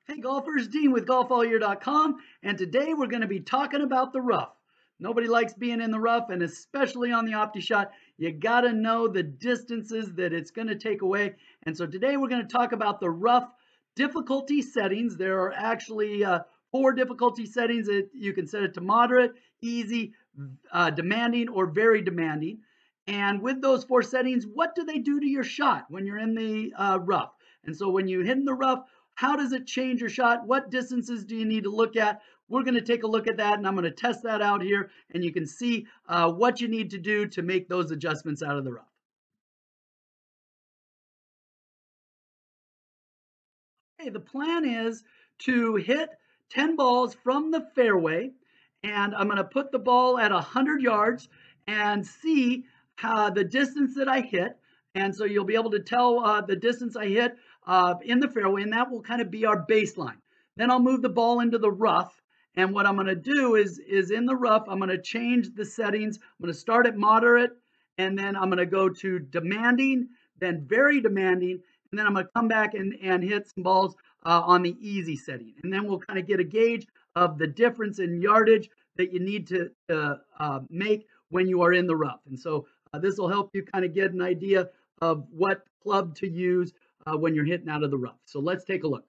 Hey golfers, Dean with golfallyear.com, and today we're going to be talking about the rough. Nobody likes being in the rough, and especially on the Optishot, you got to know the distances that it's going to take away. And so today we're going to talk about the rough difficulty settings. There are actually four difficulty settings that you can set it to moderate, easy, demanding, or very demanding. And with those four settings, what do they do to your shot when you're in the rough? And so when you hit in the rough, how does it change your shot? What distances do you need to look at? We're going to take a look at that, and I'm going to test that out here, and you can see what you need to do to make those adjustments out of the rough. Okay, the plan is to hit 10 balls from the fairway, and I'm going to put the ball at 100 yards and see how the distance that I hit. And so you'll be able to tell the distance I hit in the fairway, and that will kind of be our baseline. Then I'll move the ball into the rough. And what I'm going to do is in the rough, I'm going to change the settings. I'm going to start at moderate, and then I'm going to go to demanding, then very demanding, and then I'm going to come back and hit some balls on the easy setting. And then we'll kind of get a gauge of the difference in yardage that you need to make when you are in the rough. And so this will help you kind of get an idea of what club to use when you're hitting out of the rough. So let's take a look.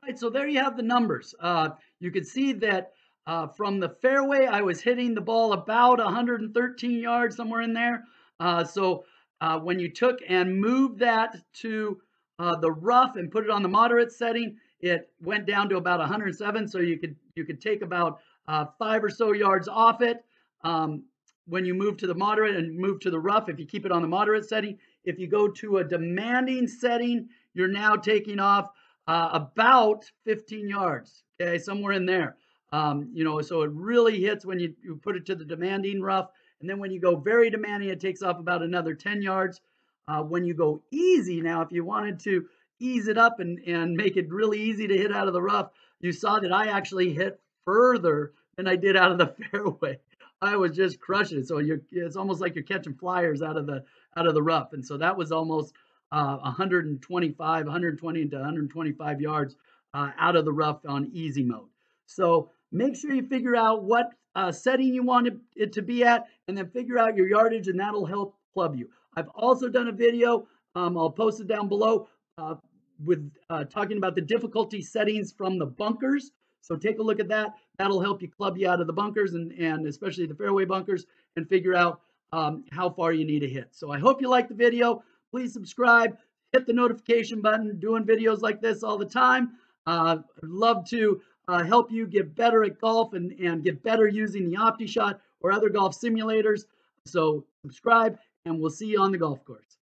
Right, so there you have the numbers. You can see that from the fairway, I was hitting the ball about 113 yards, somewhere in there. When you took and moved that to the rough and put it on the moderate setting, it went down to about 107. So you could take about 5 or so yards off it when you move to the moderate and move to the rough. If you keep it on the moderate setting, if you go to a demanding setting, you're now taking off about 15 yards, okay, somewhere in there. So it really hits when you put it to the demanding rough. And then when you go very demanding, it takes off about another 10 yards. When you go easy, now, if you wanted to ease it up and make it really easy to hit out of the rough, you saw that I actually hit further than I did out of the fairway. I was just crushing it. So it's almost like you're catching flyers out of the rough. And so that was almost 125, 120 to 125 yards out of the rough on easy mode. So make sure you figure out what setting you want it to be at, and then figure out your yardage, and that'll help club you. I've also done a video, I'll post it down below, with talking about the difficulty settings from the bunkers. So take a look at that. That'll help you club you out of the bunkers, and especially the fairway bunkers, and figure out how far you need to hit. So I hope you liked the video. Please subscribe, hit the notification button. Doing videos like this all the time. I'd love to help you get better at golf and get better using the Optishot or other golf simulators. So subscribe, and we'll see you on the golf course.